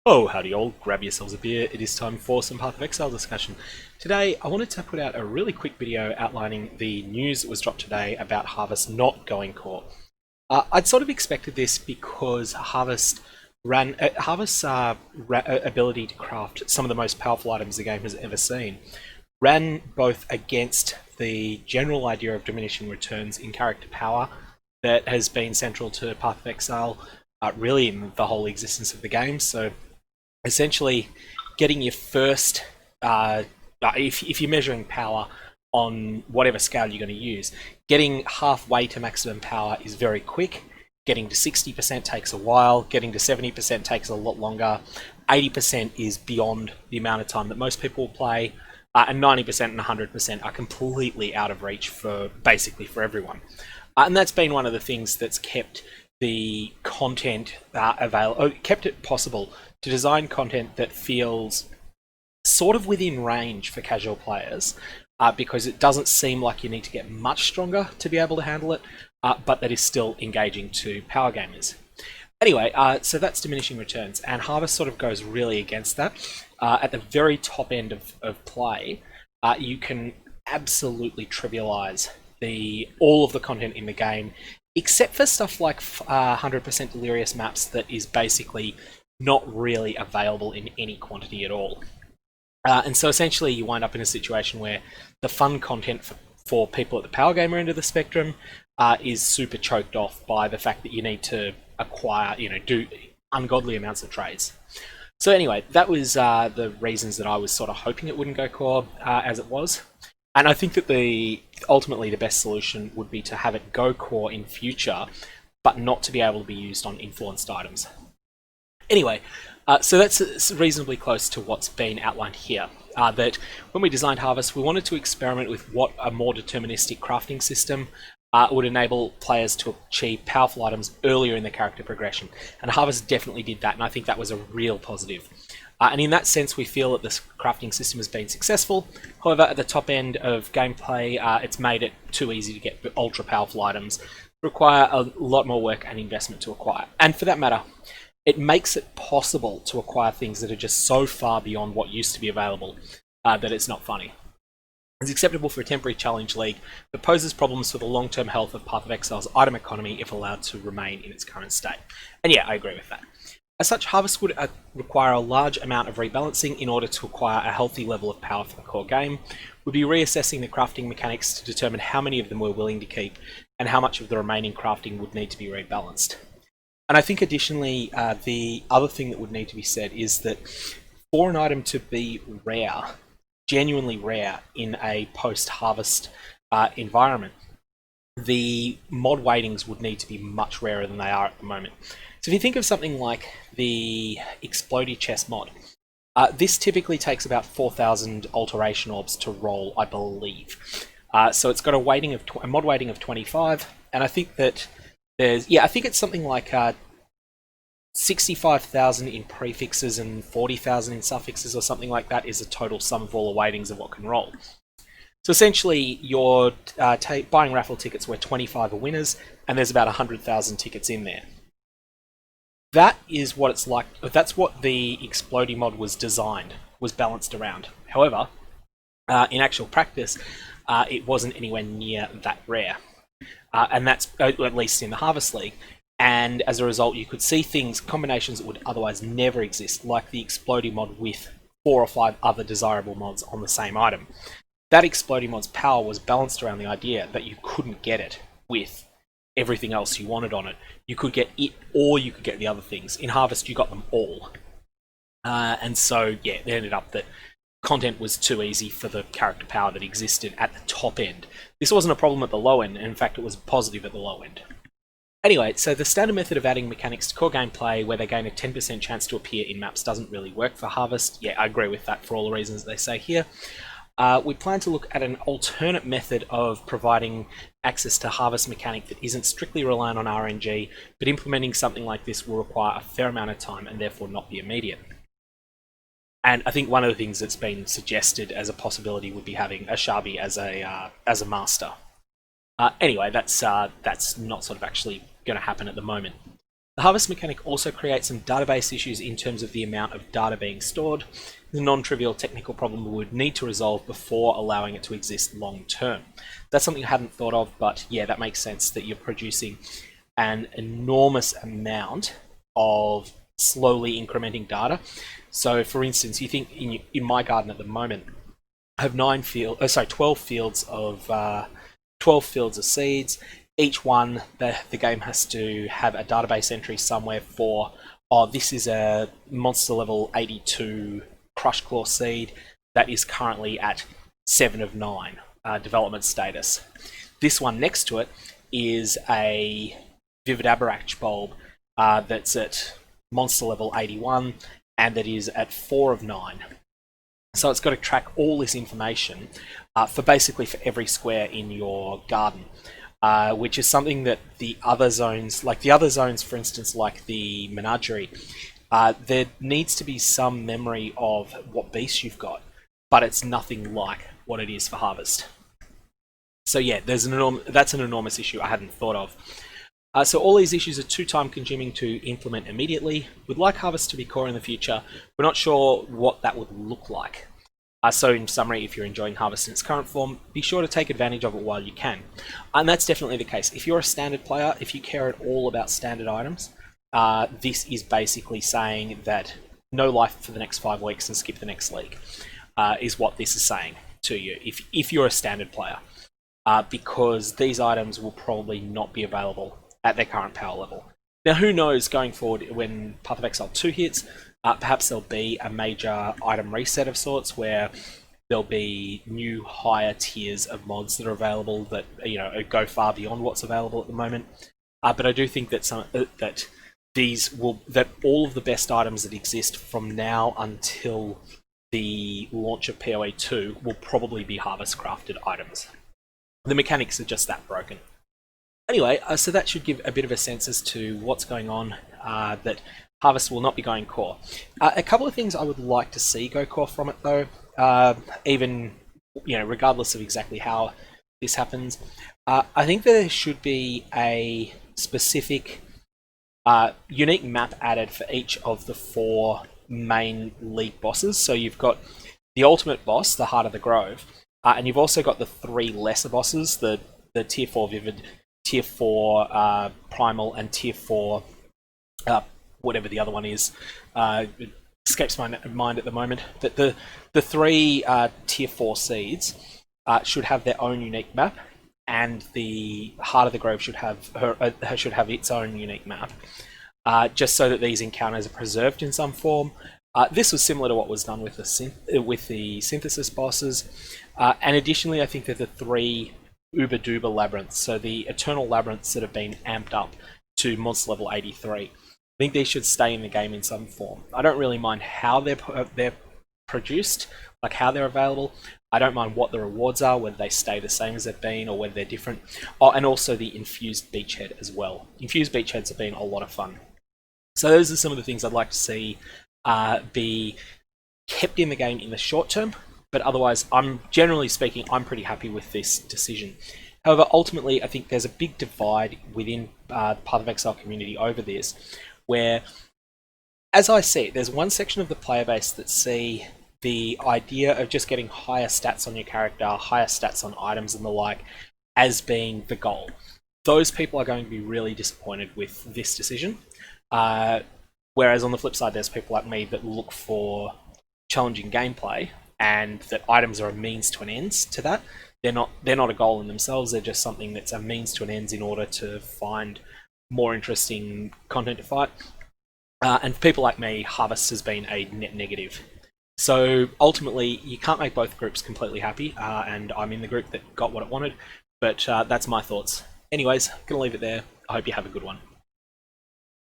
Oh, howdy all, grab yourselves a beer, it is time for some Path of Exile discussion. Today, I wanted to put out a really quick video outlining the news that was dropped today about Harvest not going core. I'd sort of expected this because Harvest's ability to craft some of the most powerful items the game has ever seen ran both against the general idea of diminishing returns in character power that has been central to Path of Exile, really in the whole existence of the game. So essentially getting your first, if you're measuring power on whatever scale you're going to use, getting halfway to maximum power is very quick. Getting to 60% takes a while, getting to 70% takes a lot longer, 80% is beyond the amount of time that most people will play, and 90% and 100% are completely out of reach for basically for everyone. And that's been one of the things that's kept the content kept it possible to design content that feels sort of within range for casual players, because it doesn't seem like you need to get much stronger to be able to handle it, but that is still engaging to power gamers. Anyway, so that's diminishing returns, and Harvest sort of goes really against that. At the very top end of play, you can absolutely trivialize all of the content in the game, except for stuff like 100% delirious maps that is basically not really available in any quantity at all. And so essentially you wind up in a situation where the fun content for people at the power gamer end of the spectrum is super choked off by the fact that you need to acquire, do ungodly amounts of trades. So anyway, that was the reasons that I was sort of hoping it wouldn't go core as it was. And I think that ultimately the best solution would be to have it go core in future, but not to be able to be used on influenced items. Anyway, so that's reasonably close to what's been outlined here. That when we designed Harvest, we wanted to experiment with what a more deterministic crafting system would enable players to achieve powerful items earlier in their character progression. And Harvest definitely did that, and I think that was a real positive. And in that sense, we feel that this crafting system has been successful. However, at the top end of gameplay, it's made it too easy to get ultra powerful items, require a lot more work and investment to acquire. And for that matter, it makes it possible to acquire things that are just so far beyond what used to be available that it's not funny. It's acceptable for a temporary challenge league, but poses problems for the long-term health of Path of Exile's item economy if allowed to remain in its current state. And yeah, I agree with that. As such, Harvest would require a large amount of rebalancing in order to acquire a healthy level of power for the core game. We'd be reassessing the crafting mechanics to determine how many of them we're willing to keep and how much of the remaining crafting would need to be rebalanced. And I think additionally, the other thing that would need to be said is that for an item to be rare, genuinely rare in a post-Harvest environment, the mod weightings would need to be much rarer than they are at the moment. So if you think of something like the Explodey chest mod, this typically takes about 4,000 alteration orbs to roll, I believe. So it's got a mod weighting of 25, and I think that I think it's something like 65,000 in prefixes and 40,000 in suffixes or something like that is the total sum of all the weightings of what can roll. So essentially, you're buying raffle tickets where 25 are winners, and there's about 100,000 tickets in there. That is what it's like. That's what the Explodey mod was balanced around. However, in actual practice, it wasn't anywhere near that rare. And that's at least in the Harvest League. And as a result, you could see combinations that would otherwise never exist, like the Explodey mod with 4 or 5 other desirable mods on the same item. That Explodey mod's power was balanced around the idea that you couldn't get it with everything else you wanted on it. You could get it, or you could get the other things. In Harvest, you got them all. And so, yeah, it ended up that content was too easy for the character power that existed at the top end. This wasn't a problem at the low end, and in fact it was positive at the low end. Anyway, so the standard method of adding mechanics to core gameplay where they gain a 10% chance to appear in maps doesn't really work for Harvest. Yeah, I agree with that for all the reasons they say here. We plan to look at an alternate method of providing access to Harvest mechanic that isn't strictly reliant on RNG, but implementing something like this will require a fair amount of time and therefore not be immediate. And I think one of the things that's been suggested as a possibility would be having a Shabi as a master. Anyway, that's not sort of actually going to happen at the moment. The harvest mechanic also creates some database issues in terms of the amount of data being stored. The non-trivial technical problem we would need to resolve before allowing it to exist long term. That's something I hadn't thought of, but yeah, that makes sense that you're producing an enormous amount of slowly incrementing data. So for instance, you think in my garden at the moment, I have 12 fields of seeds. Each one, the game has to have a database entry somewhere for, oh, this is a monster level 82 Crush Claw seed that is currently at 7 of 9 development status. This one next to it is a Vivid Aberrach bulb that's at monster level 81 and that is at 4 of 9. So it's got to track all this information for every square in your garden, which is something that the other zones, for instance, like the menagerie, there needs to be some memory of what beasts you've got, but it's nothing like what it is for harvest. So yeah, that's an enormous issue I hadn't thought of. So all these issues are too time consuming to implement immediately. We'd like harvest to be core in the future. We're not sure what that would look like. So in summary, if you're enjoying harvest in its current form, be sure to take advantage of it while you can. And that's definitely the case. If you're a standard player, if you care at all about standard items, this is basically saying that no life for the next 5 weeks and skip the next league, is what this is saying to you if you're a standard player. Because these items will probably not be available at their current power level. Now, who knows going forward when Path of Exile 2 hits, perhaps there'll be a major item reset of sorts where there'll be new higher tiers of mods that are available that go far beyond what's available at the moment. But I do think that that all of the best items that exist from now until the launch of PoE 2 will probably be harvest crafted items. The mechanics are just that broken. Anyway, so that should give a bit of a sense as to what's going on, that harvest will not be going core. A couple of things I would like to see go core from it though, even regardless of exactly how this happens. I think there should be a specific unique map added for each of the 4 main league bosses. So you've got the ultimate boss, the Heart of the Grove, and you've also got the 3 lesser bosses, the tier 4 Vivid, tier 4 Primal, and tier 4 whatever the other one is. It escapes my mind at the moment. But the 3 tier 4 seeds should have their own unique map, and the Heart of the Grove should have its own unique map, just so that these encounters are preserved in some form. This was similar to what was done with the synthesis bosses, and additionally, I think that the 3 Uber-Doober Labyrinths, so the Eternal Labyrinths that have been amped up to monster level 83, I think these should stay in the game in some form. I don't really mind how they're produced, like how they're available. I don't mind what the rewards are, whether they stay the same as they've been or whether they're different. Oh, and also the Infused Beachhead as well. Infused Beachheads have been a lot of fun. So those are some of the things I'd like to see be kept in the game in the short term, but otherwise, generally speaking, I'm pretty happy with this decision. However, ultimately, I think there's a big divide within the Path of Exile community over this, where, as I see it, there's one section of the player base that see the idea of just getting higher stats on your character, higher stats on items and the like, as being the goal. Those people are going to be really disappointed with this decision. Whereas on the flip side, there's people like me that look for challenging gameplay, and that items are a means to an end to that. They're not a goal in themselves. They're just something that's a means to an end in order to find more interesting content to fight. And for people like me, harvest has been a net negative. So ultimately, you can't make both groups completely happy, and I'm in the group that got what it wanted. But that's my thoughts. Anyways, gonna leave it there. I hope you have a good one.